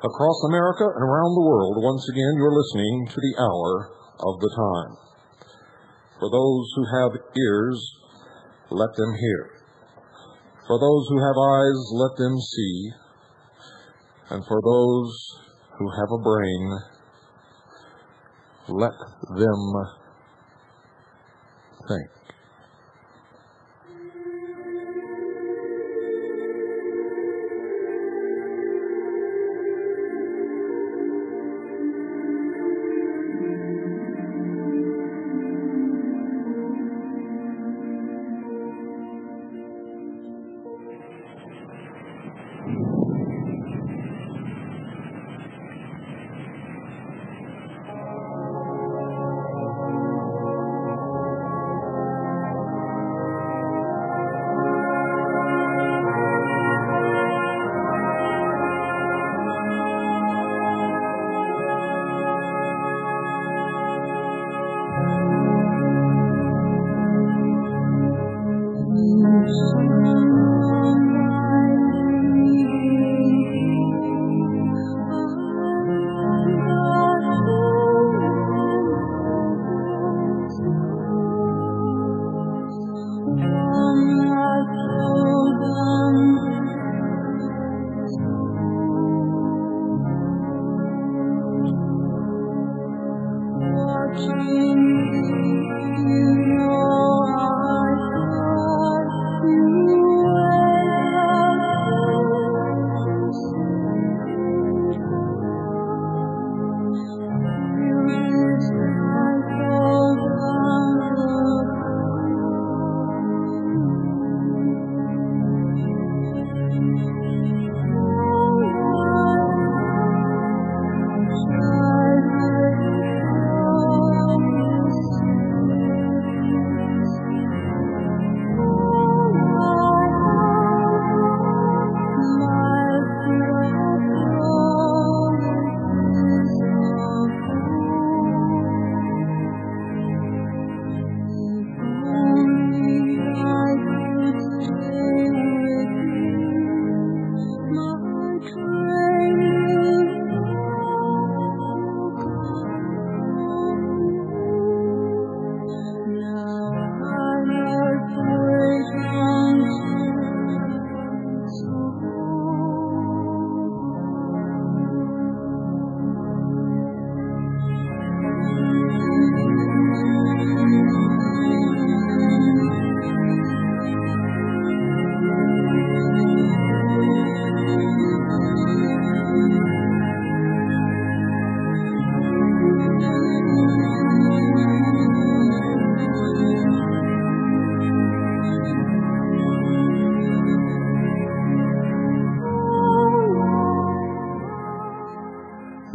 Across America and around the world, once again, you're listening to the Hour of the Time. For those who have ears, let them hear. For those who have eyes, let them see. And for those who have a brain, let them think.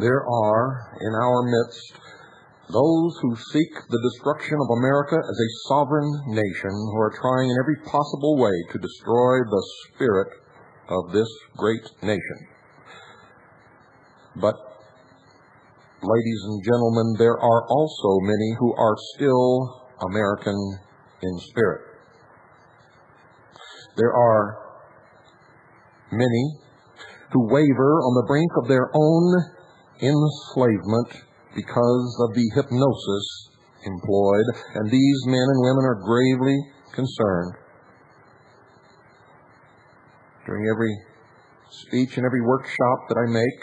There are in our midst those who seek the destruction of America as a sovereign nation, who are trying in every possible way to destroy the spirit of this great nation. But, ladies and gentlemen, there are also many who are still American in spirit. There are many who waver on the brink of their own enslavement because of the hypnosis employed, and these men and women are gravely concerned. During every speech and every workshop that I make,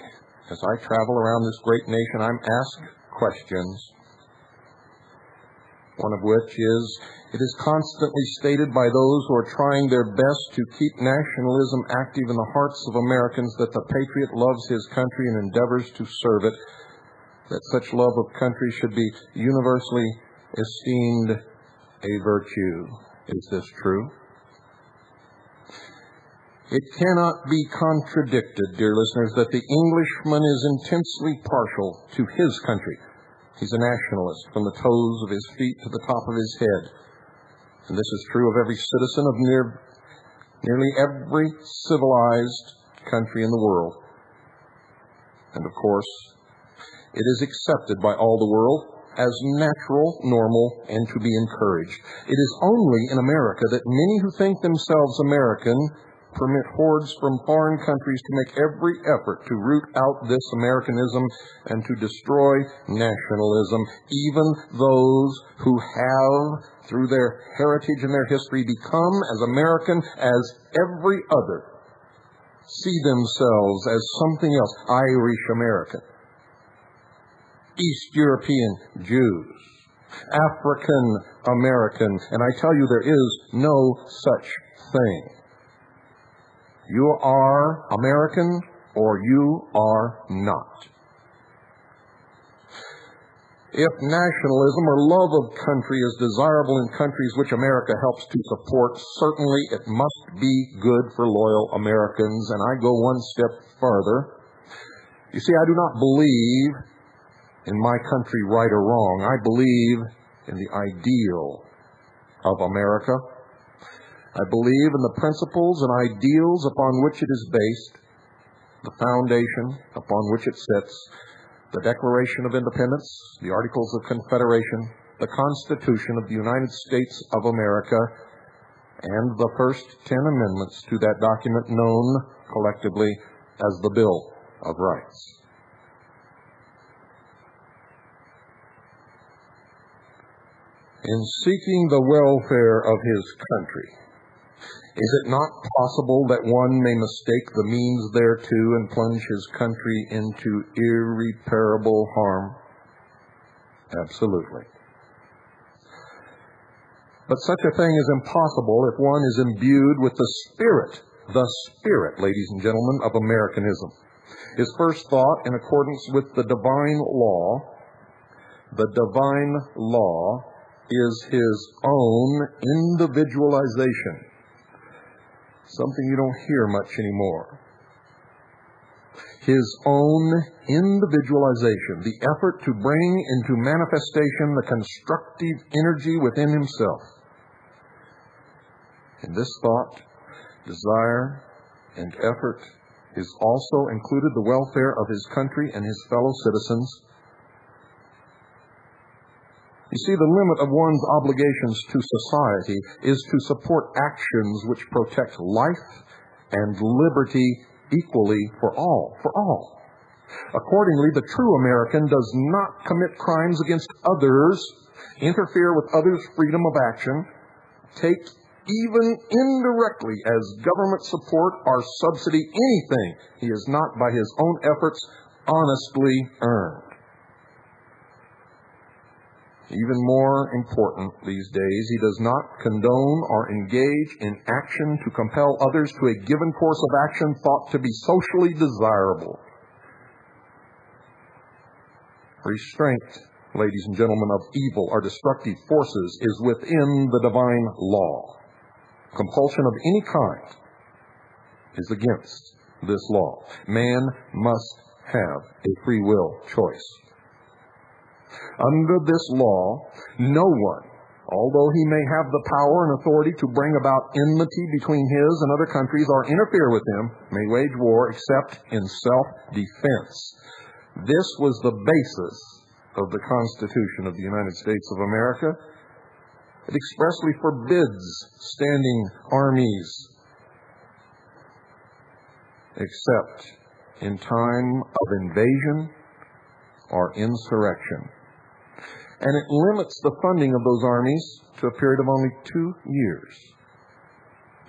as I travel around this great nation, I'm asked questions. one of which is, it is constantly stated by those who are trying their best to keep nationalism active in the hearts of Americans that the patriot loves his country and endeavors to serve it, that such love of country should be universally esteemed a virtue. Is this true? It cannot be contradicted, dear listeners, that the Englishman is intensely partial to his country. He's a nationalist from the toes of his feet to the top of his head. And this is true of every citizen of nearly every civilized country in the world. And of course, it is accepted by all the world as natural, normal, and to be encouraged. It is only in America that many who think themselves American permit hordes from foreign countries to make every effort to root out this Americanism and to destroy nationalism, even those who have, through their heritage and their history, become as American as every other, see themselves as something else, Irish American, East European Jews, African American, and I tell you there is no such thing. You are American or you are not. If nationalism or love of country is desirable in countries which America helps to support, certainly it must be good for loyal Americans. And I go one step further. You see, I do not believe in my country right or wrong. I believe in the ideal of America. I believe in the principles and ideals upon which it is based, the foundation upon which it sits, the Declaration of Independence, the Articles of Confederation, the Constitution of the United States of America, and the first 10 amendments to that document known collectively as the Bill of Rights. In seeking the welfare of his country, is it not possible that one may mistake the means thereto and plunge his country into irreparable harm? Absolutely. But such a thing is impossible if one is imbued with the spirit, ladies and gentlemen, of Americanism. His first thought, in accordance with the divine law is his own individualization. Something you don't hear much anymore. His own individualization, the effort to bring into manifestation the constructive energy within himself. In this thought, desire, and effort is also included the welfare of his country and his fellow citizens. You see, the limit of one's obligations to society is to support actions which protect life and liberty equally for all. Accordingly, the true American does not commit crimes against others, interfere with others' freedom of action, take even indirectly as government support or subsidy anything he has not by his own efforts honestly earned. Even more important these days, he does not condone or engage in action to compel others to a given course of action thought to be socially desirable. Restraint, ladies and gentlemen, of evil or destructive forces is within the divine law. Compulsion of any kind is against this law. Man must have a free will choice. Under this law, no one, although he may have the power and authority to bring about enmity between his and other countries or interfere with them, may wage war except in self-defense. This was the basis of the Constitution of the United States of America. It expressly forbids standing armies except in time of invasion or insurrection. And it limits the funding of those armies to a period of only 2 years.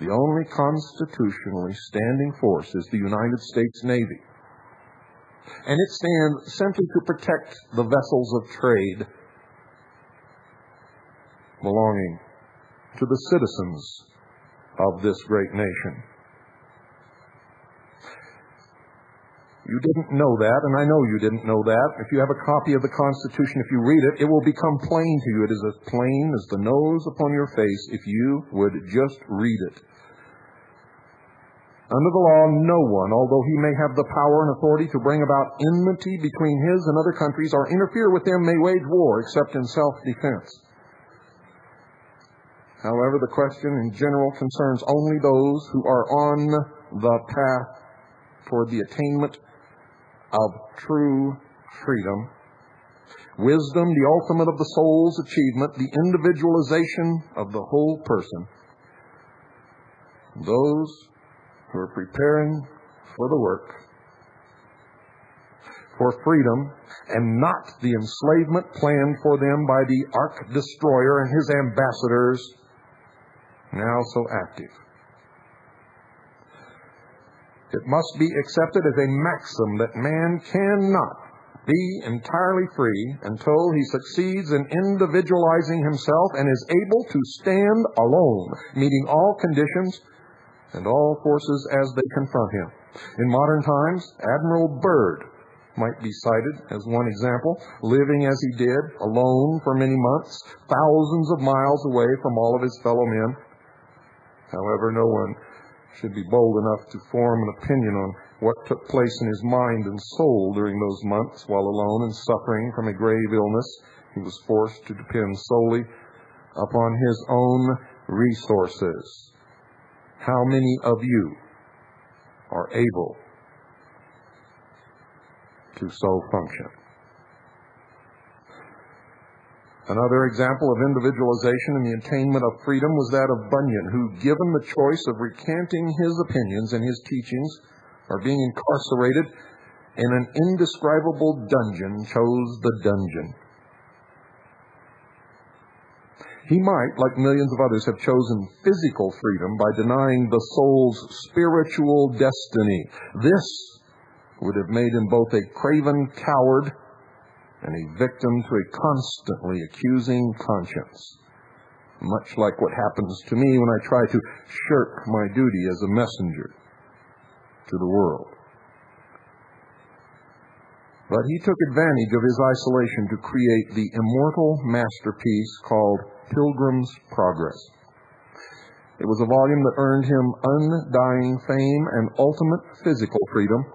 The only constitutionally standing force is the United States Navy. And it stands simply to protect the vessels of trade. belonging to the citizens of this great nation. You didn't know that, and I know you didn't know that. If you have a copy of the Constitution, if you read it, it will become plain to you. It is as plain as the nose upon your face if you would just read it. Under the law, no one, although he may have the power and authority to bring about enmity between his and other countries or interfere with them, may wage war except in self-defense. However, the question in general concerns only those who are on the path toward the attainment of true freedom, wisdom, the ultimate of the soul's achievement, the individualization of the whole person. Those who are preparing for the work, for freedom, and not the enslavement planned for them by the arch-destroyer and his ambassadors, now so active. It must be accepted as a maxim that man cannot be entirely free until he succeeds in individualizing himself and is able to stand alone, meeting all conditions and all forces as they confront him. In modern times, Admiral Byrd might be cited as one example, living as he did, alone for many months, thousands of miles away from all of his fellow men. However, no one should be bold enough to form an opinion on what took place in his mind and soul during those months while alone and suffering from a grave illness. He was forced to depend solely upon his own resources. How many of you are able to so function? Another example of individualization and the attainment of freedom was that of Bunyan, who, given the choice of recanting his opinions and his teachings or being incarcerated in an indescribable dungeon, chose the dungeon. He might, like millions of others, have chosen physical freedom by denying the soul's spiritual destiny. This would have made him both a craven coward and a victim to a constantly accusing conscience, much like what happens to me when I try to shirk my duty as a messenger to the world. But he took advantage of his isolation to create the immortal masterpiece called Pilgrim's Progress. It was a volume that earned him undying fame and ultimate physical freedom.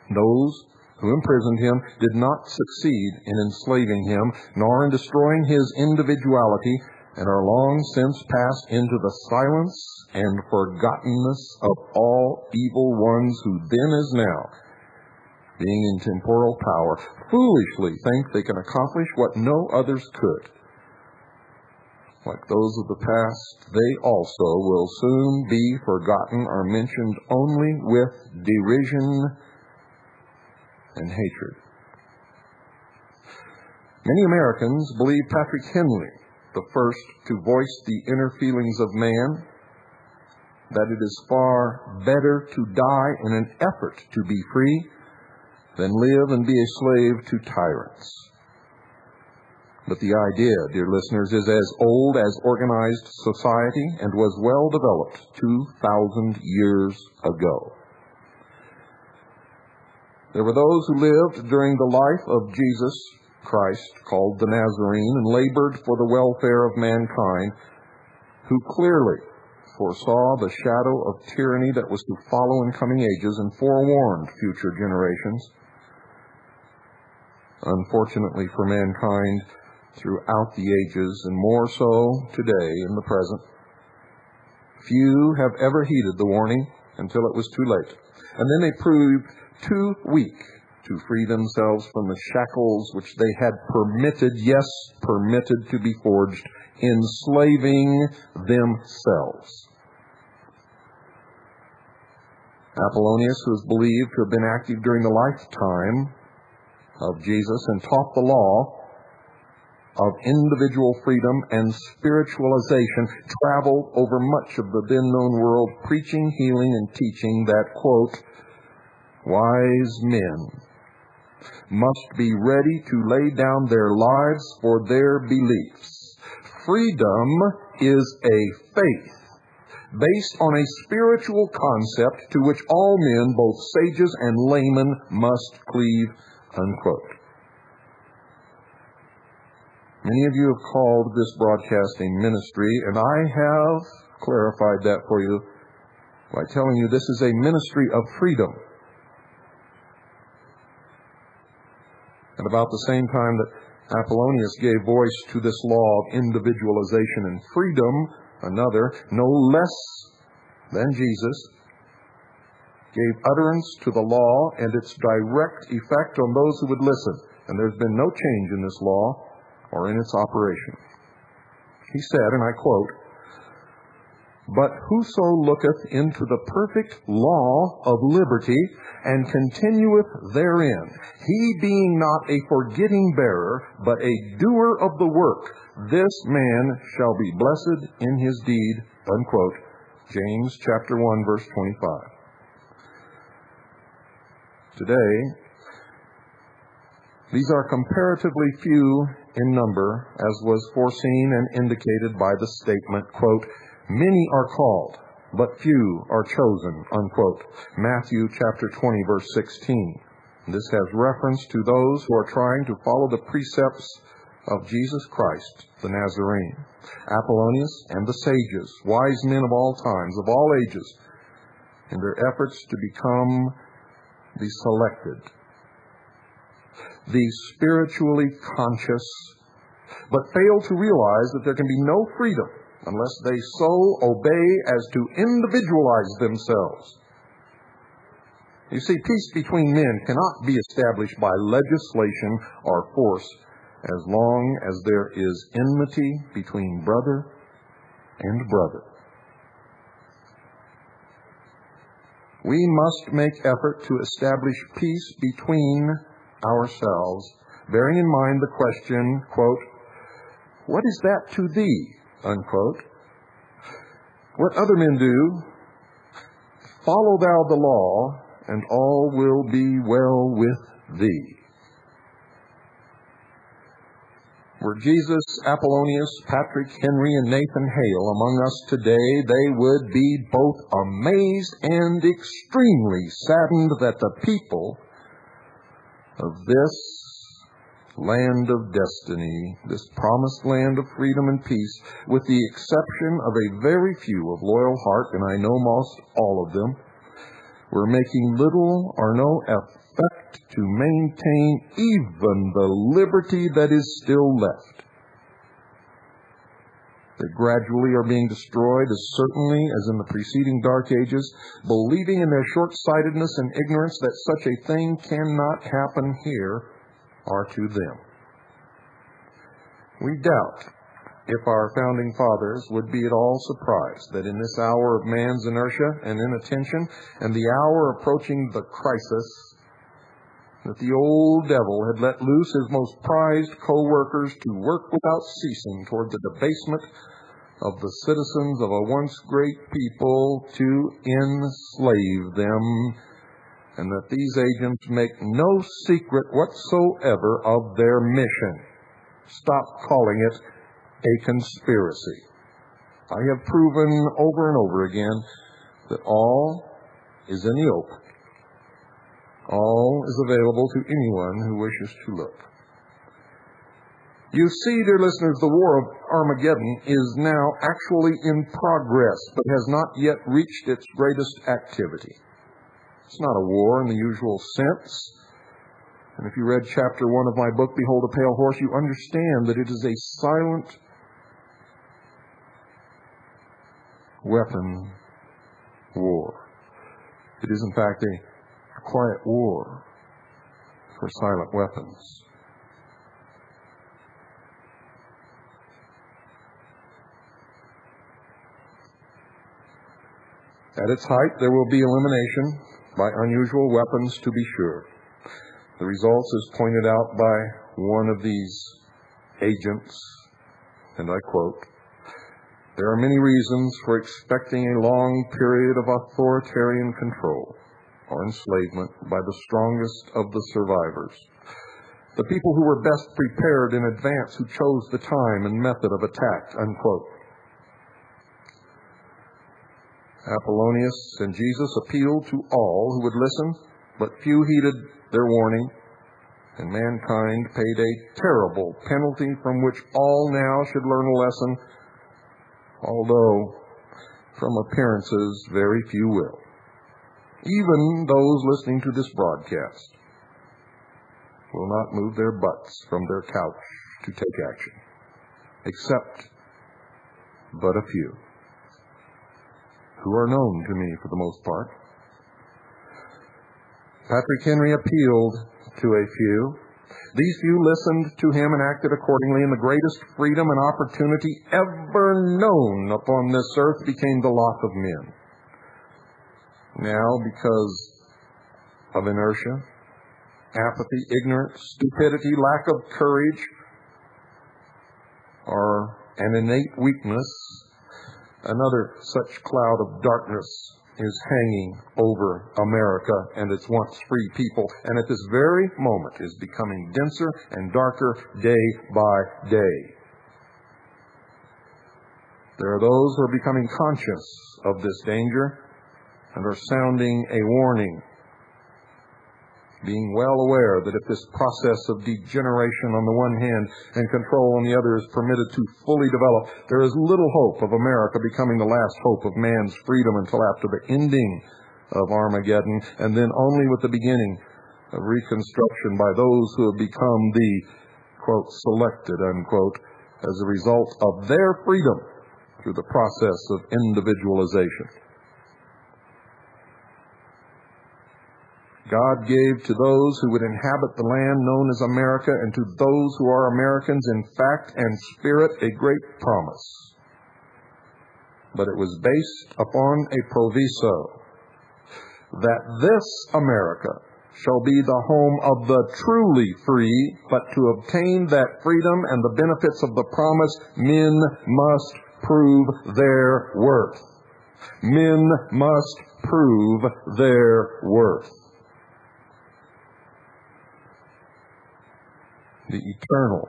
Those who imprisoned him did not succeed in enslaving him, nor in destroying his individuality, and are long since passed into the silence and forgottenness of all evil ones who then as now, being in temporal power, foolishly think they can accomplish what no others could. Like those of the past, they also will soon be forgotten or mentioned only with derision and hatred. Many Americans believe Patrick Henry, the first to voice the inner feelings of man, that it is far better to die in an effort to be free than live and be a slave to tyrants. But the idea, dear listeners, is as old as organized society and was well developed 2,000 years ago. There were those who lived during the life of Jesus Christ, called the Nazarene, and labored for the welfare of mankind, who clearly foresaw the shadow of tyranny that was to follow in coming ages and forewarned future generations. Unfortunately for mankind, throughout the ages, and more so today in the present, few have ever heeded the warning until it was too late. And then they proved too weak to free themselves from the shackles which they had permitted to be forged, enslaving themselves. Apollonius, who is believed to have been active during the lifetime of Jesus and taught the law of individual freedom and spiritualization, traveled over much of the then-known world, preaching, healing, and teaching that, quote, wise men must be ready to lay down their lives for their beliefs, freedom is a faith based on a spiritual concept to which all men, both sages and laymen, must cleave, unquote. Many of you have called this broadcast a ministry, and I have clarified that for you by telling you this is a ministry of freedom. At about the same time that Apollonius gave voice to this law of individualization and freedom, another, no less than Jesus, gave utterance to the law and its direct effect on those who would listen. And there's been no change in this law or in its operation. He said, and I quote, "But whoso looketh into the perfect law of liberty, and continueth therein, he being not a forgetting bearer, but a doer of the work, this man shall be blessed in his deed," unquote. James chapter 1, verse 25. Today, these are comparatively few in number, as was foreseen and indicated by the statement, quote, "Many are called, but few are chosen," unquote. Matthew chapter 20, verse 16. This has reference to those who are trying to follow the precepts of Jesus Christ, the Nazarene. Apollonius and the sages, wise men of all times, of all ages, in their efforts to become the selected, the spiritually conscious, but fail to realize that there can be no freedom unless they so obey as to individualize themselves. You see, peace between men cannot be established by legislation or force as long as there is enmity between brother and brother. We must make effort to establish peace between ourselves, bearing in mind the question, quote, "What is that to thee?" unquote. What other men do, follow thou the law, and all will be well with thee. Were Jesus, Apollonius, Patrick Henry, and Nathan Hale among us today, they would be both amazed and extremely saddened that the people of this land of destiny, this promised land of freedom and peace, with the exception of a very few of loyal heart, and I know most all of them, were making little or no effort to maintain even the liberty that is still left. They gradually are being destroyed as certainly as in the preceding dark ages, believing in their short-sightedness and ignorance that such a thing cannot happen here or to them. We doubt if our founding fathers would be at all surprised that in this hour of man's inertia and inattention, and the hour approaching the crisis, that the old devil had let loose his most prized co-workers to work without ceasing toward the debasement of the citizens of a once great people, to enslave them, and that these agents make no secret whatsoever of their mission. Stop calling it a conspiracy. I have proven over and over again that all is in the open. All is available to anyone who wishes to look. You see, dear listeners, the war of Armageddon is now actually in progress, but has not yet reached its greatest activity. It's not a war in the usual sense. And if you read chapter 1 of my book, Behold a Pale Horse, you understand that it is a silent weapon war. It is, in fact, a quiet war for silent weapons. At its height, there will be elimination by unusual weapons, to be sure. The results is pointed out by one of these agents, and I quote, "There are many reasons for expecting a long period of authoritarian control or enslavement by the strongest of the survivors. The people who were best prepared in advance, who chose the time and method of attack, unquote. Apollonius and Jesus appealed to all who would listen, but few heeded their warning, and mankind paid a terrible penalty from which all now should learn a lesson, although from appearances very few will. Even those listening to this broadcast will not move their butts from their couch to take action, except but a few, who are known to me for the most part. Patrick Henry appealed to a few. These few listened to him and acted accordingly, and the greatest freedom and opportunity ever known upon this earth became the lot of men. Now, because of inertia, apathy, ignorance, stupidity, lack of courage, or an innate weakness, another such cloud of darkness is hanging over America and its once free people, and at this very moment is becoming denser and darker day by day. There are those who are becoming conscious of this danger and are sounding a warning, being well aware that if this process of degeneration on the one hand and control on the other is permitted to fully develop, there is little hope of America becoming the last hope of man's freedom until after the ending of Armageddon, and then only with the beginning of reconstruction by those who have become the, quote, selected, unquote, as a result of their freedom through the process of individualization. God gave to those who would inhabit the land known as America, and to those who are Americans in fact and spirit, a great promise. But it was based upon a proviso that this America shall be the home of the truly free, but to obtain that freedom and the benefits of the promise, men must prove their worth. Men must prove their worth. The eternal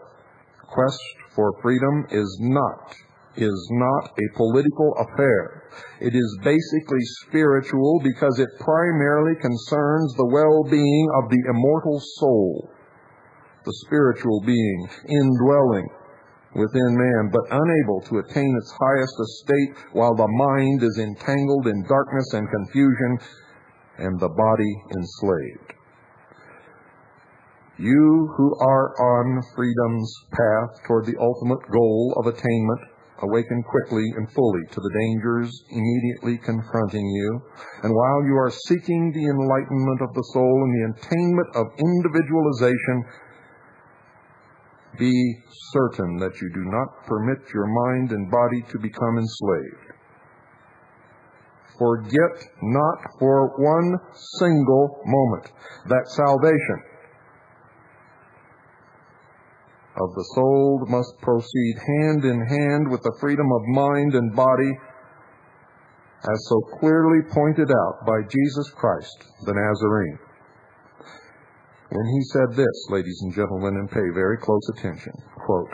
quest for freedom is not a political affair. It is basically spiritual because it primarily concerns the well-being of the immortal soul, the spiritual being indwelling within man, but unable to attain its highest estate while the mind is entangled in darkness and confusion and the body enslaved. You who are on freedom's path toward the ultimate goal of attainment, awaken quickly and fully to the dangers immediately confronting you. And while you are seeking the enlightenment of the soul and the attainment of individualization, be certain that you do not permit your mind and body to become enslaved. Forget not for one single moment that salvation of the soul must proceed hand in hand with the freedom of mind and body, as so clearly pointed out by Jesus Christ, the Nazarene, when he said this, ladies and gentlemen, and pay very close attention, quote,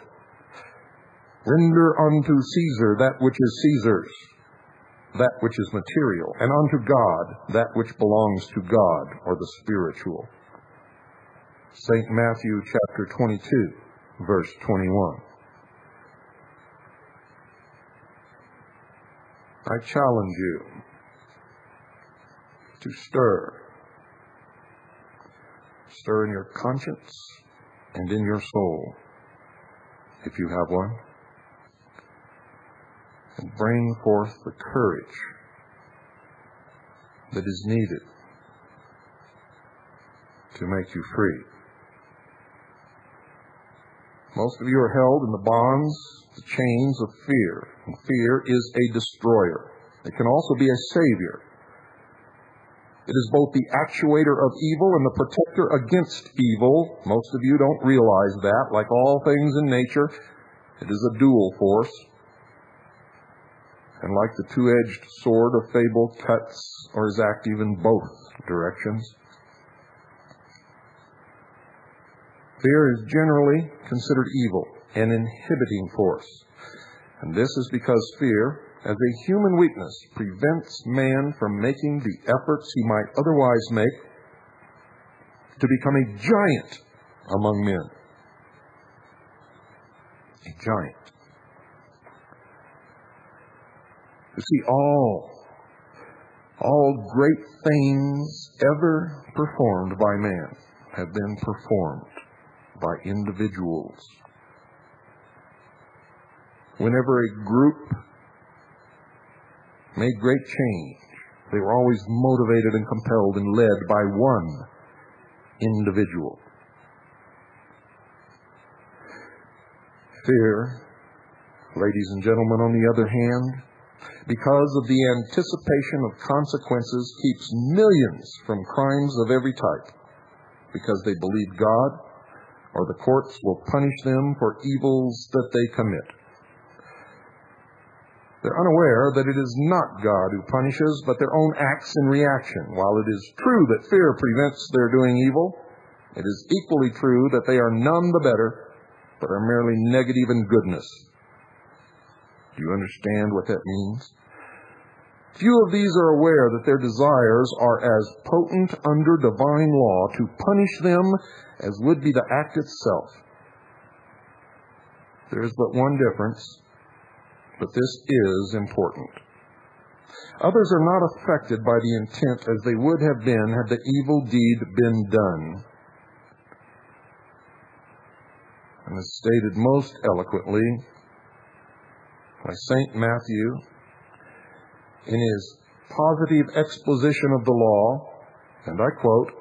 "Render unto Caesar that which is Caesar's, that which is material, and unto God that which belongs to God," or the spiritual. St. Matthew chapter 22. Verse 21. I challenge you to stir in your conscience and in your soul, if you have one, and bring forth the courage that is needed to make you free. Most of you are held in the bonds, the chains of fear. And fear is a destroyer. It can also be a savior. It is both the actuator of evil and the protector against evil. Most of you don't realize that. Like all things in nature, it is a dual force. And like the two-edged sword of fable, cuts or is active in both directions. Fear is generally considered evil, an inhibiting force. And this is because fear, as a human weakness, prevents man from making the efforts he might otherwise make to become a giant among men. A giant. You see, all great things ever performed by man have been performed by individuals. Whenever a group made great change, they were always motivated and compelled and led by one individual. Fear, ladies and gentlemen, on the other hand, because of the anticipation of consequences, keeps millions from crimes of every type, because they believe God or the courts will punish them for evils that they commit. They're unaware that it is not God who punishes, but their own acts in reaction. While it is true that fear prevents their doing evil, it is equally true that they are none the better, but are merely negative in goodness. Do you understand what that means? Few of these are aware that their desires are as potent under divine law to punish them as would be the act itself. There is but one difference, but this is important. Others are not affected by the intent as they would have been had the evil deed been done. And as stated most eloquently by St. Matthew in his positive exposition of the law, and I quote,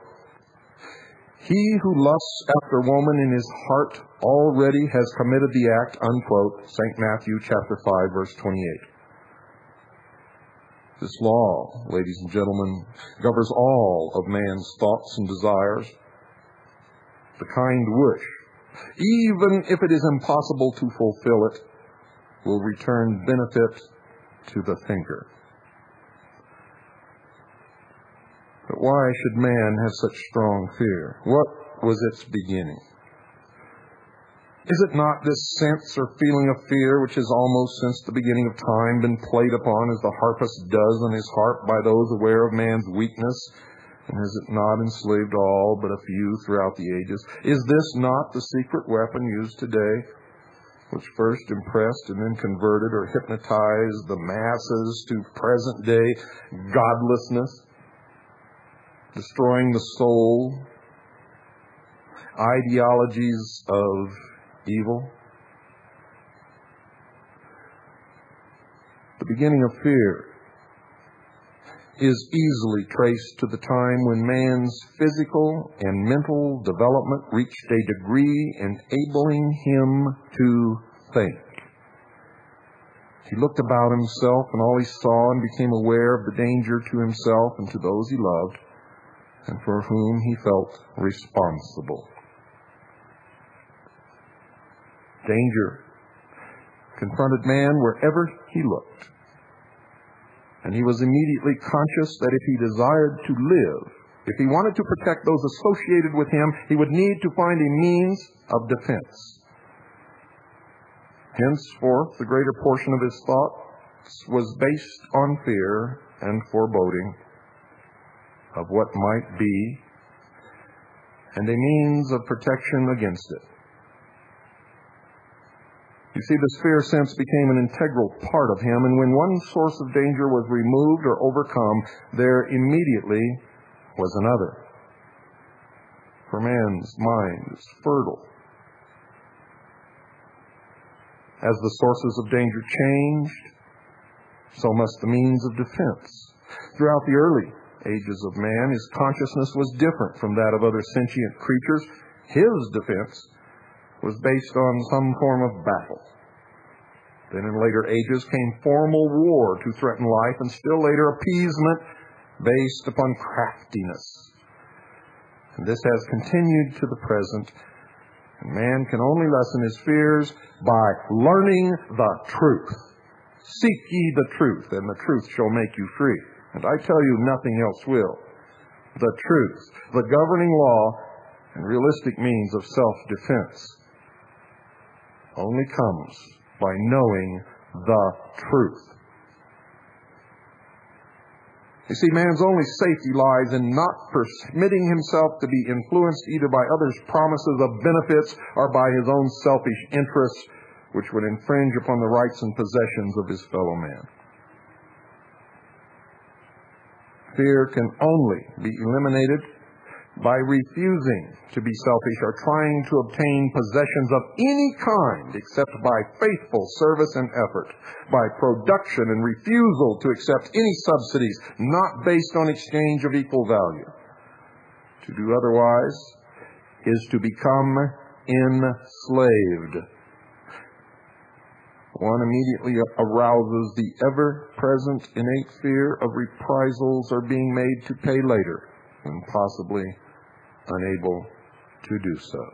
"He who lusts after woman in his heart already has committed the act," unquote, St. Matthew chapter 5, verse 28. This law, ladies and gentlemen, governs all of man's thoughts and desires. The kind which, even if it is impossible to fulfill it, will return benefit to the thinker. But why should man have such strong fear? What was its beginning? Is it not this sense or feeling of fear which has almost since the beginning of time been played upon as the harpist does on his harp by those aware of man's weakness? And has it not enslaved all but a few throughout the ages? Is this not the secret weapon used today, which first impressed and then converted or hypnotized the masses to present-day godlessness, destroying the soul, ideologies of evil? The beginning of fear is easily traced to the time when man's physical and mental development reached a degree enabling him to think. He looked about himself and all he saw and became aware of the danger to himself and to those he loved and for whom he felt responsible. Danger confronted man wherever he looked. And he was immediately conscious that if he desired to live, if he wanted to protect those associated with him, he would need to find a means of defense. Henceforth, the greater portion of his thoughts was based on fear and foreboding of what might be, and a means of protection against it. You see, this fear sense became an integral part of him, and when one source of danger was removed or overcome, there immediately was another. For man's mind is fertile. As the sources of danger changed, so must the means of defense. Throughout the early ages of man, his consciousness was different from that of other sentient creatures. His defense was based on some form of battle. Then in later ages came formal war to threaten life, and still later appeasement based upon craftiness. And this has continued to the present. And man can only lessen his fears by learning the truth. Seek ye the truth, and the truth shall make you free. And I tell you, nothing else will. The truth, the governing law, and realistic means of self-defense only comes by knowing the truth. You see, man's only safety lies in not permitting himself to be influenced either by others' promises of benefits or by his own selfish interests, which would infringe upon the rights and possessions of his fellow man. Fear can only be eliminated by refusing to be selfish or trying to obtain possessions of any kind except by faithful service and effort, by production and refusal to accept any subsidies not based on exchange of equal value. To do otherwise is to become enslaved. One immediately arouses the ever-present innate fear of reprisals or being made to pay later, and possibly unable to do so.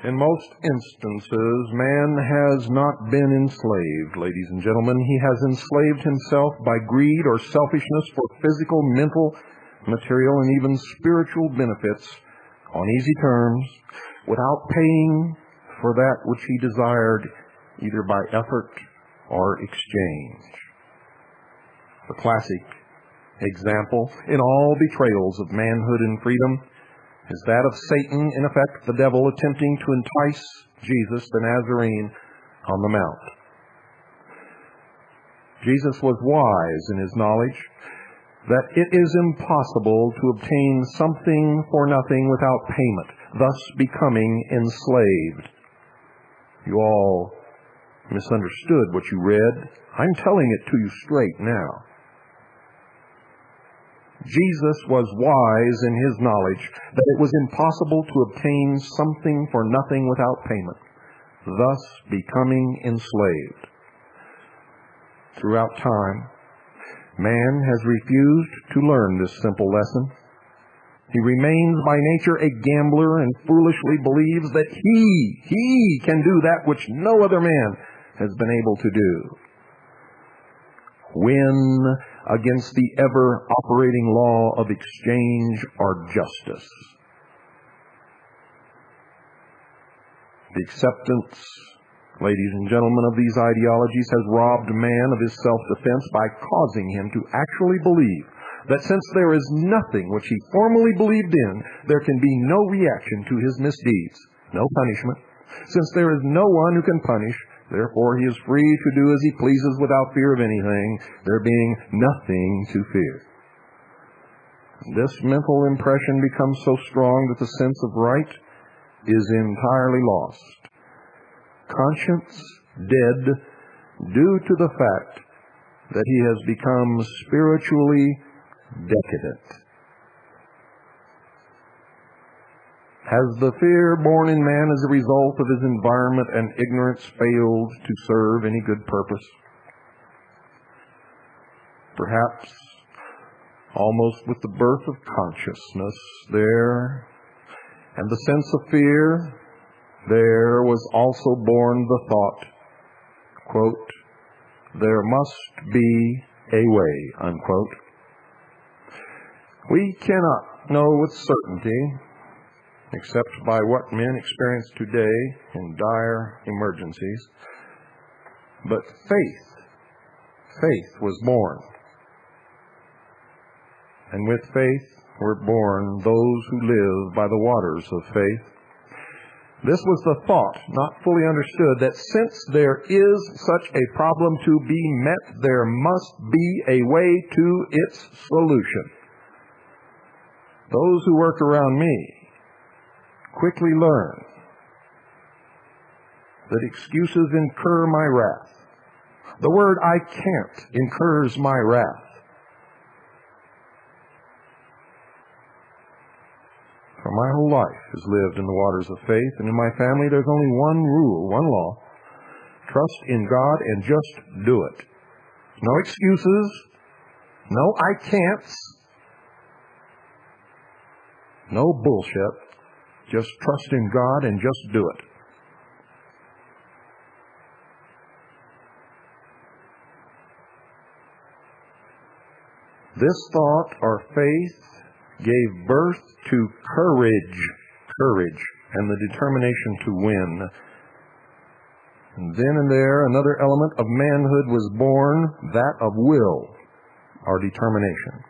In most instances, man has not been enslaved, ladies and gentlemen. He has enslaved himself by greed or selfishness for physical, mental, material, and even spiritual benefits on easy terms without paying for that which he desired either by effort or exchange. The classic example in all betrayals of manhood and freedom is that of Satan, in effect, the devil, attempting to entice Jesus, the Nazarene, on the Mount. Jesus was wise in his knowledge that it is impossible to obtain something for nothing without payment, thus becoming enslaved. You all misunderstood what you read. I'm telling it to you straight now. Jesus was wise in his knowledge that it was impossible to obtain something for nothing without payment, thus becoming enslaved. Throughout time, man has refused to learn this simple lesson. He remains by nature a gambler and foolishly believes that he can do that which no other man has been able to do. Win against the ever-operating law of exchange or justice. The acceptance, ladies and gentlemen, of these ideologies has robbed man of his self-defense by causing him to actually believe that since there is nothing which he formerly believed in, there can be no reaction to his misdeeds, no punishment. Since there is no one who can punish, therefore he is free to do as he pleases without fear of anything, there being nothing to fear. This mental impression becomes so strong that the sense of right is entirely lost. Conscience dead due to the fact that he has become spiritually decadent. Has the fear born in man as a result of his environment and ignorance failed to serve any good purpose? Perhaps, almost with the birth of consciousness there, and the sense of fear, there was also born the thought, quote, there must be a way, unquote. We cannot know with certainty, except by what men experience today in dire emergencies, but faith was born. And with faith were born those who live by the waters of faith. This was the thought, not fully understood, that since there is such a problem to be met, there must be a way to its solution. Those who work around me quickly learn that excuses incur my wrath. The word "I can't" incurs my wrath. For my whole life is lived in the waters of faith, and in my family there's only one rule, one law. Trust in God and just do it. No excuses, no "I can'ts," no bullshit. Just trust in God and just do it. This thought, or faith, gave birth to courage, and the determination to win. And then and there, another element of manhood was born, that of will, or determination.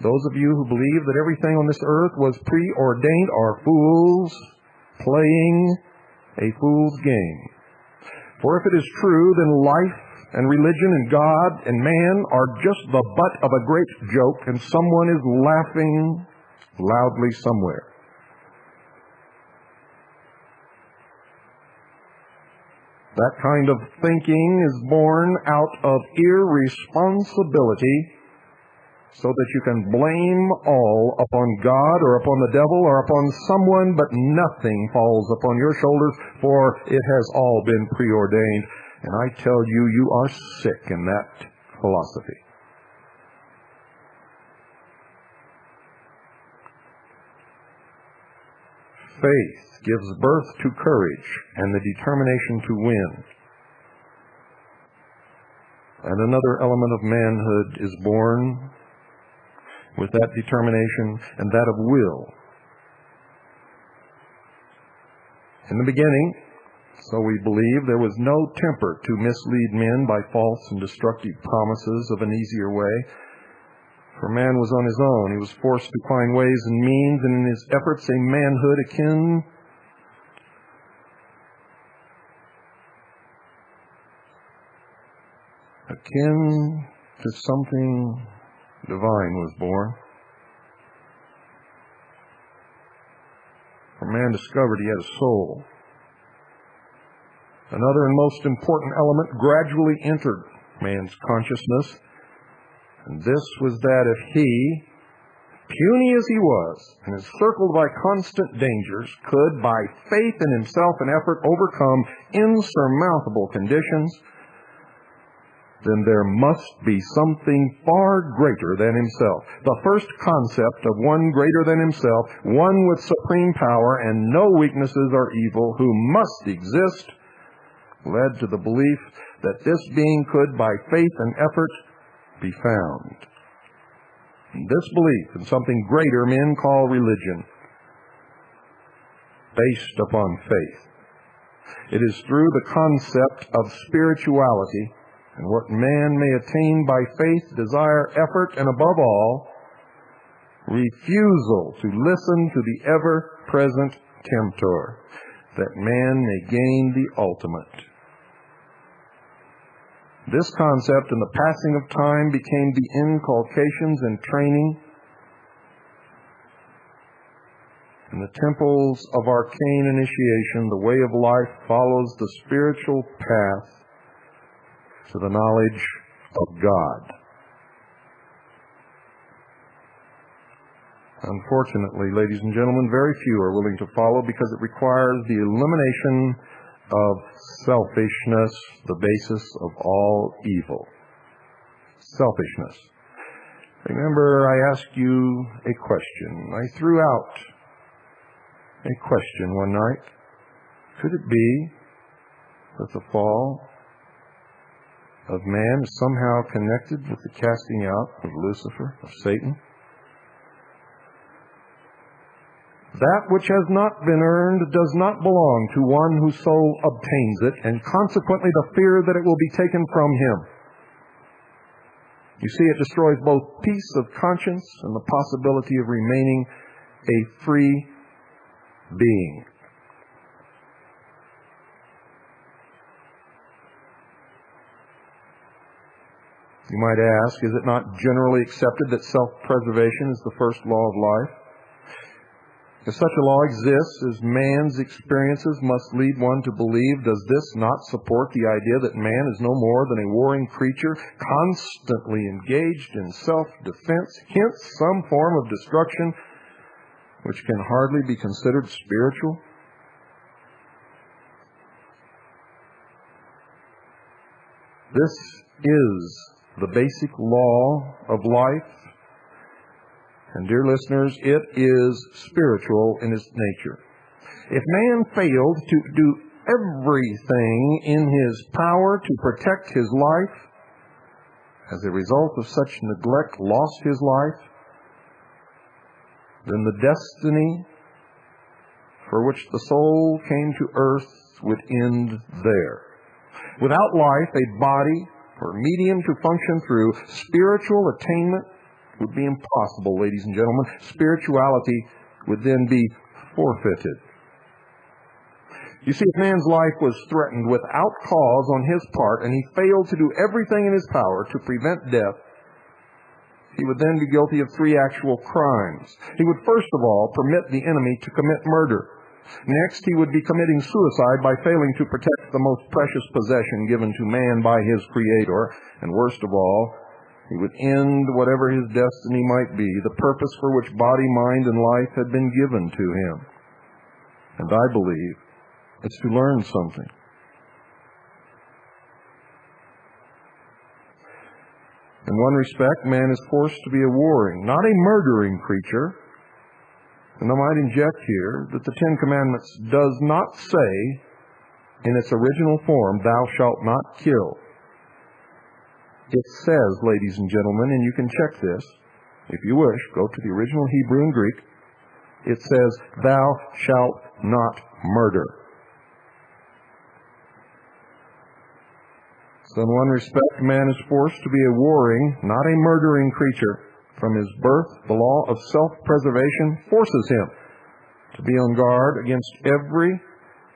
Those of you who believe that everything on this earth was preordained are fools playing a fool's game. For if it is true, then life and religion and God and man are just the butt of a great joke, and someone is laughing loudly somewhere. That kind of thinking is born out of irresponsibility, so that you can blame all upon God or upon the devil or upon someone, but nothing falls upon your shoulders, for it has all been preordained. And I tell you, you are sick in that philosophy. Faith gives birth to courage and the determination to win. And another element of manhood is born with that determination, and that of will. In the beginning, so we believe, there was no temper to mislead men by false and destructive promises of an easier way. For man was on his own. He was forced to find ways and means, and in his efforts a manhood akin to something divine was born. For man discovered he had a soul. Another and most important element gradually entered man's consciousness, and this was that if he, puny as he was, and encircled by constant dangers, could, by faith in himself and effort, overcome insurmountable conditions, then there must be something far greater than himself. The first concept of one greater than himself, one with supreme power and no weaknesses or evil, who must exist, led to the belief that this being could, by faith and effort, be found. And this belief in something greater men call religion, based upon faith. It is through the concept of spirituality and what man may attain by faith, desire, effort, and above all, refusal to listen to the ever-present tempter, that man may gain the ultimate. This concept in the passing of time became the inculcations and training in the temples of arcane initiation. The way of life follows the spiritual path to the knowledge of God. Unfortunately, ladies and gentlemen, very few are willing to follow because it requires the elimination of selfishness, the basis of all evil. Selfishness. Remember, I asked you a question. I threw out a question one night. Could it be that the fall of man is somehow connected with the casting out of Lucifer, of Satan? That which has not been earned does not belong to one who so obtains it, and consequently the fear that it will be taken from him. You see, it destroys both peace of conscience and the possibility of remaining a free being. You might ask, is it not generally accepted that self-preservation is the first law of life? If such a law exists, as man's experiences must lead one to believe, does this not support the idea that man is no more than a warring creature, constantly engaged in self-defense, hence some form of destruction, which can hardly be considered spiritual? This is the basic law of life. And dear listeners, it is spiritual in its nature. If man failed to do everything in his power to protect his life, as a result of such neglect lost his life, then the destiny for which the soul came to earth would end there. Without life, a body or medium to function through, spiritual attainment would be impossible, ladies and gentlemen. Spirituality would then be forfeited. You see, if man's life was threatened without cause on his part, and he failed to do everything in his power to prevent death, he would then be guilty of three actual crimes. He would first of all permit the enemy to commit murder. Next, he would be committing suicide by failing to protect the most precious possession given to man by his Creator. And worst of all, he would end whatever his destiny might be, the purpose for which body, mind, and life had been given to him. And I believe it's to learn something. In one respect, man is forced to be a warring, not a murdering creature. And I might inject here that the Ten Commandments does not say in its original form, thou shalt not kill. It says, ladies and gentlemen, and you can check this, if you wish, go to the original Hebrew and Greek. It says, thou shalt not murder. So in one respect, man is forced to be a warring, not a murdering creature. From his birth, the law of self-preservation forces him to be on guard against every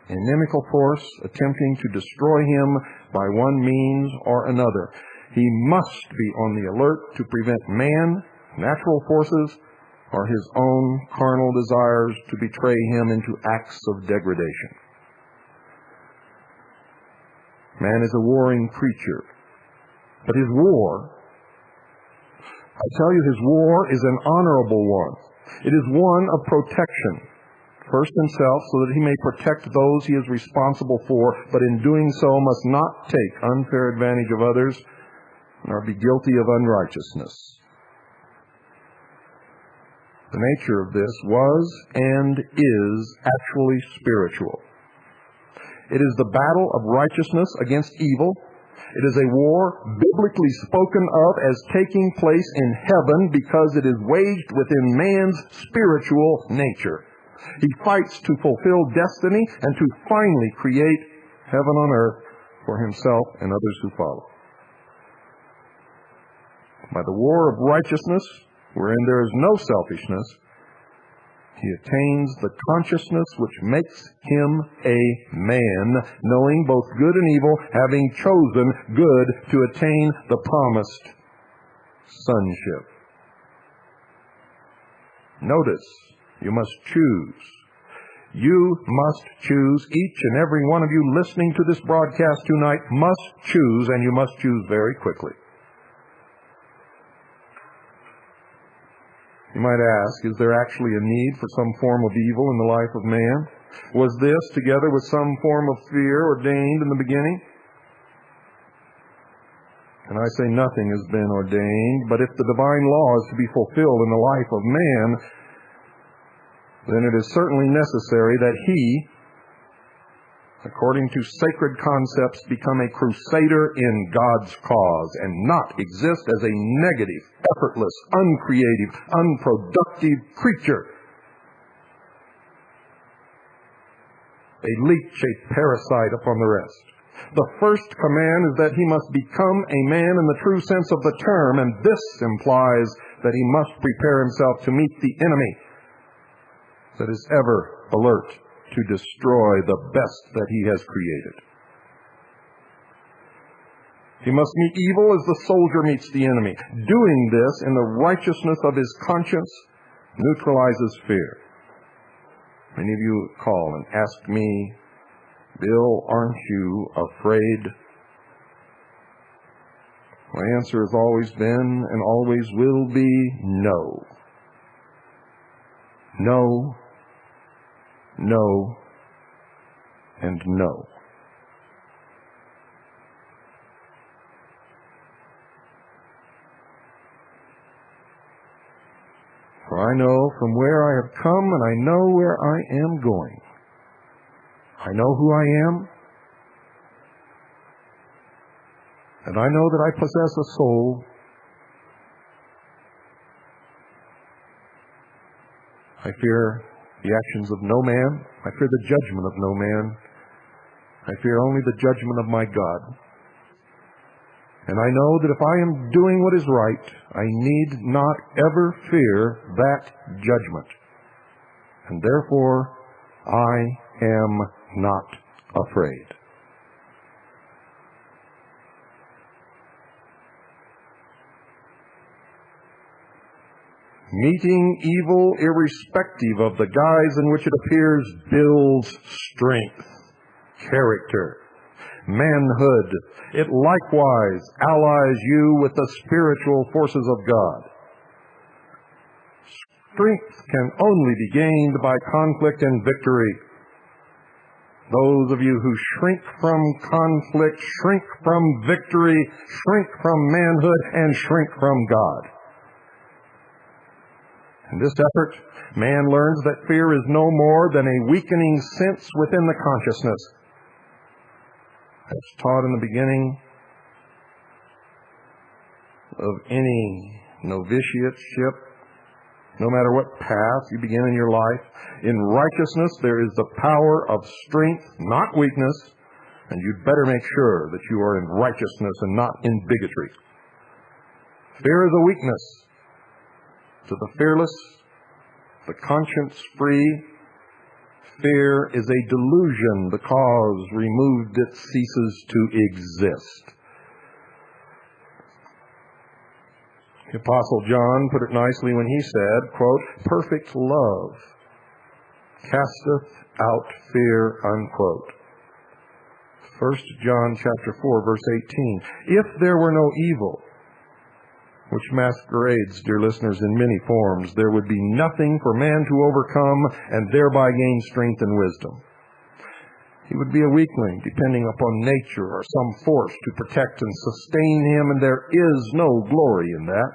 inimical force attempting to destroy him by one means or another. He must be on the alert to prevent man, natural forces, or his own carnal desires to betray him into acts of degradation. Man is a warring creature, but his war, I tell you, his war is an honorable one. It is one of protection. First himself, so that he may protect those he is responsible for, but in doing so must not take unfair advantage of others, nor be guilty of unrighteousness. The nature of this was and is actually spiritual. It is the battle of righteousness against evil. It is a war biblically spoken of as taking place in heaven because it is waged within man's spiritual nature. He fights to fulfill destiny and to finally create heaven on earth for himself and others who follow. By the war of righteousness, wherein there is no selfishness, he attains the consciousness which makes him a man, knowing both good and evil, having chosen good to attain the promised sonship. Notice, you must choose. You must choose. Each and every one of you listening to this broadcast tonight must choose, and you must choose very quickly. You might ask, is there actually a need for some form of evil in the life of man? Was this, together with some form of fear, ordained in the beginning? And I say nothing has been ordained, but if the divine law is to be fulfilled in the life of man, then it is certainly necessary that he, according to sacred concepts, become a crusader in God's cause and not exist as a negative, effortless, uncreative, unproductive creature. A leech, a parasite upon the rest. The first command is that he must become a man in the true sense of the term, and this implies that he must prepare himself to meet the enemy that is ever alert to destroy the best that he has created. He must meet evil as the soldier meets the enemy. Doing this in the righteousness of his conscience neutralizes fear. Many of you call and ask me, Bill, aren't you afraid? My answer has always been and always will be no. No, no, and no. For I know from where I have come, and I know where I am going. I know who I am, and I know that I possess a soul. I fear the actions of no man. I fear the judgment of no man. I fear only the judgment of my God. And I know that if I am doing what is right, I need not ever fear that judgment. And therefore, I am not afraid. Meeting evil, irrespective of the guise in which it appears, builds strength, character, manhood. It likewise allies you with the spiritual forces of God. Strength can only be gained by conflict and victory. Those of you who shrink from conflict, shrink from victory, shrink from manhood, and shrink from God. In this effort, man learns that fear is no more than a weakening sense within the consciousness. As taught in the beginning of any novitiateship, no matter what path you begin in your life, in righteousness there is the power of strength, not weakness, and you'd better make sure that you are in righteousness and not in bigotry. Fear is a weakness. To the fearless, the conscience-free, fear is a delusion because removed it ceases to exist. The Apostle John put it nicely when he said, quote, perfect love casteth out fear, unquote. 1 John chapter 4, verse 18. If there were no evil, which masquerades, dear listeners, in many forms, there would be nothing for man to overcome and thereby gain strength and wisdom. He would be a weakling, depending upon nature or some force to protect and sustain him, and there is no glory in that.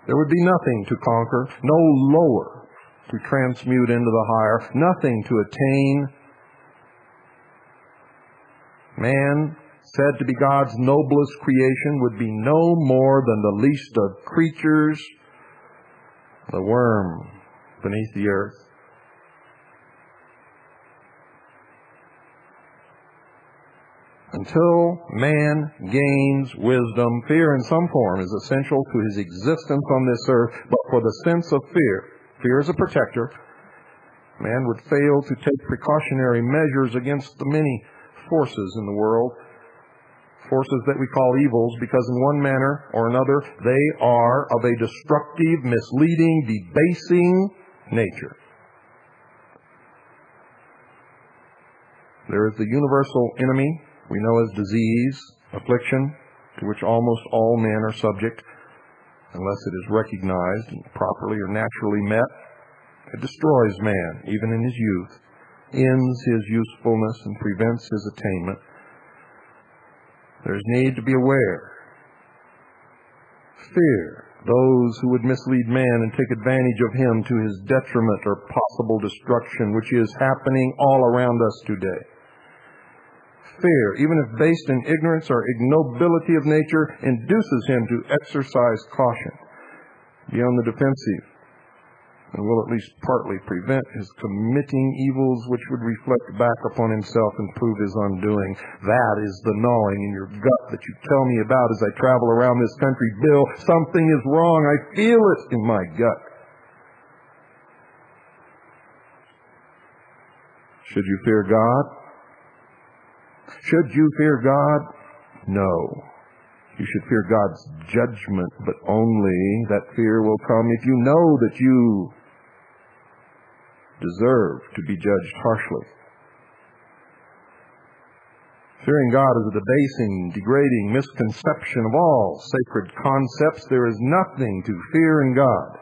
There would be nothing to conquer, no lower to transmute into the higher, nothing to attain. Man, said to be God's noblest creation, would be no more than the least of creatures, the worm beneath the earth. Until man gains wisdom, fear in some form is essential to his existence on this earth, but for the sense of fear is a protector, man would fail to take precautionary measures against the many forces in the world, forces that we call evils, because in one manner or another they are of a destructive, misleading, debasing nature. There is the universal enemy we know as disease, affliction, to which almost all men are subject. unless it is recognized and properly or naturally met. It destroys man, even in his youth, ends his usefulness, and prevents his attainment. There's need to be aware. Fear those who would mislead man and take advantage of him to his detriment or possible destruction, which is happening all around us today. Fear, even if based in ignorance or ignobility of nature, induces him to exercise caution, be on the defensive, and will at least partly prevent his committing evils which would reflect back upon himself and prove his undoing. That is the gnawing in your gut that you tell me about as I travel around this country. Bill, something is wrong. I feel it in my gut. Should you fear God? Should you fear God? No. You should fear God's judgment, but only that fear will come if you know that you deserve to be judged harshly. Fearing God is a debasing, degrading misconception of all sacred concepts. There is nothing to fear in God.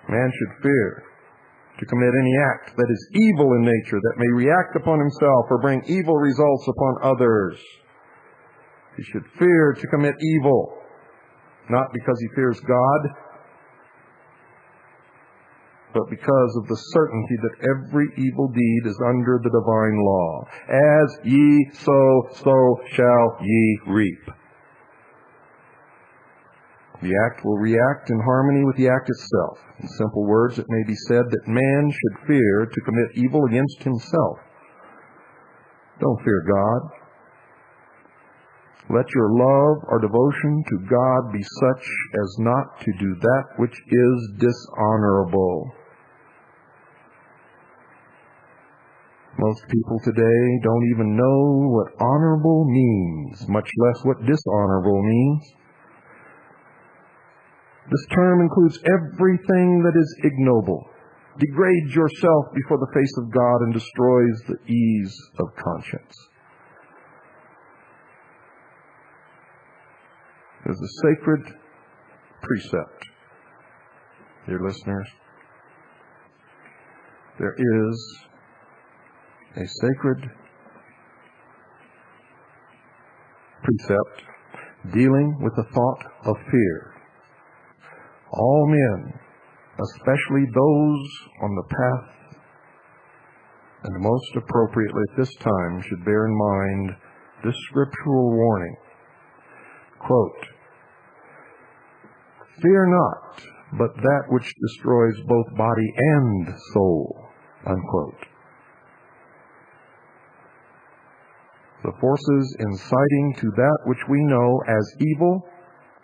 Man should fear to commit any act that is evil in nature, that may react upon himself or bring evil results upon others. He should fear to commit evil, not because he fears God, but because of the certainty that every evil deed is under the divine law. As ye sow, so shall ye reap. The act will react in harmony with the act itself. In simple words, it may be said that man should fear to commit evil against himself. Don't fear God. Let your love or devotion to God be such as not to do that which is dishonorable. Most people today don't even know what honorable means, much less what dishonorable means. This term includes everything that is ignoble, degrades yourself before the face of God, and destroys the ease of conscience. There's a sacred precept, dear listeners. There is a sacred precept dealing with the thought of fear. All men, especially those on the path, and most appropriately at this time, should bear in mind this scriptural warning. Quote, "Fear not, but that which destroys both body and soul." Unquote. The forces inciting to that which we know as evil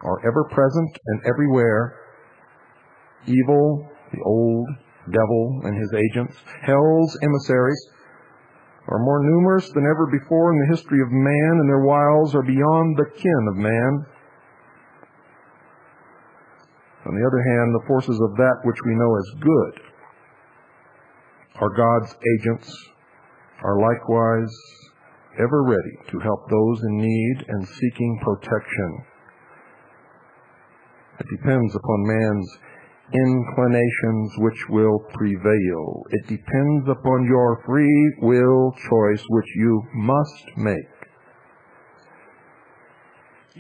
are ever present and everywhere. Evil, the old devil and his agents, hell's emissaries, are more numerous than ever before in the history of man, and their wiles are beyond the ken of man. On the other hand, the forces of that which we know as good are God's agents, are likewise ever ready to help those in need and seeking protection. It depends upon man's inclinations which will prevail. It depends upon your free will choice, which you must make.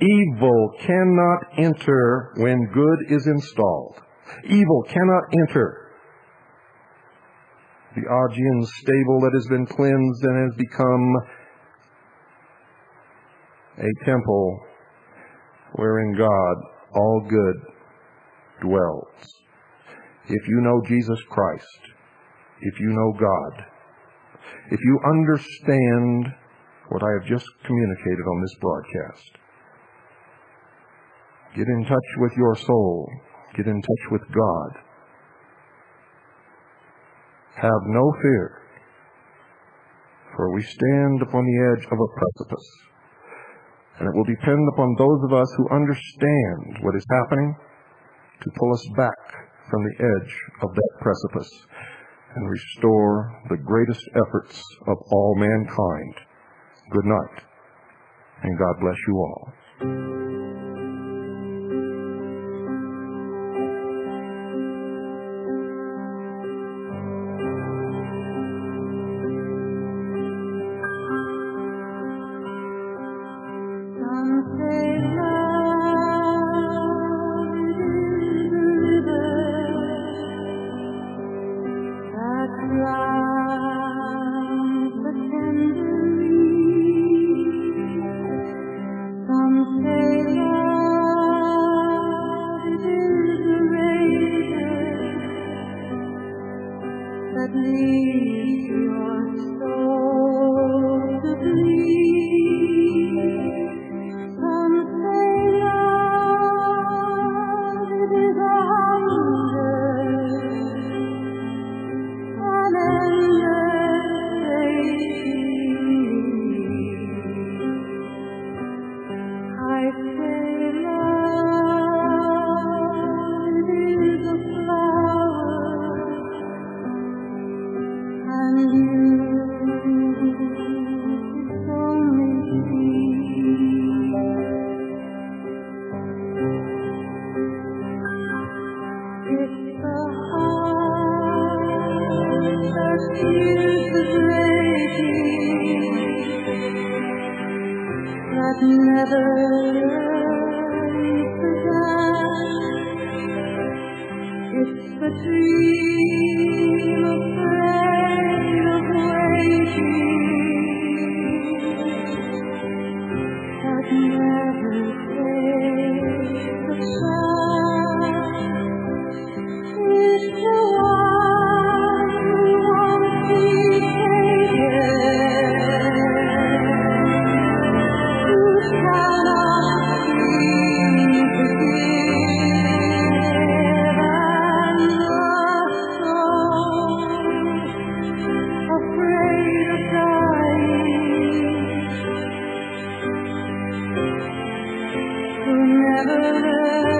Evil cannot enter when good is installed. Evil cannot enter the Augean stable that has been cleansed and has become a temple wherein God, all good, dwells. If you know Jesus Christ, if you know God, if you understand what I have just communicated on this broadcast, get in touch with your soul, get in touch with God. Have no fear, for we stand upon the edge of a precipice, and it will depend upon those of us who understand what is happening to pull us back from the edge of that precipice and restore the greatest efforts of all mankind. Good night, and God bless you all. that never learns to dance. It's the dream afraid of waiting that never takes a chance. It's the one who won't be taken, who cannot seem to give, and the soul afraid of dying, who never learns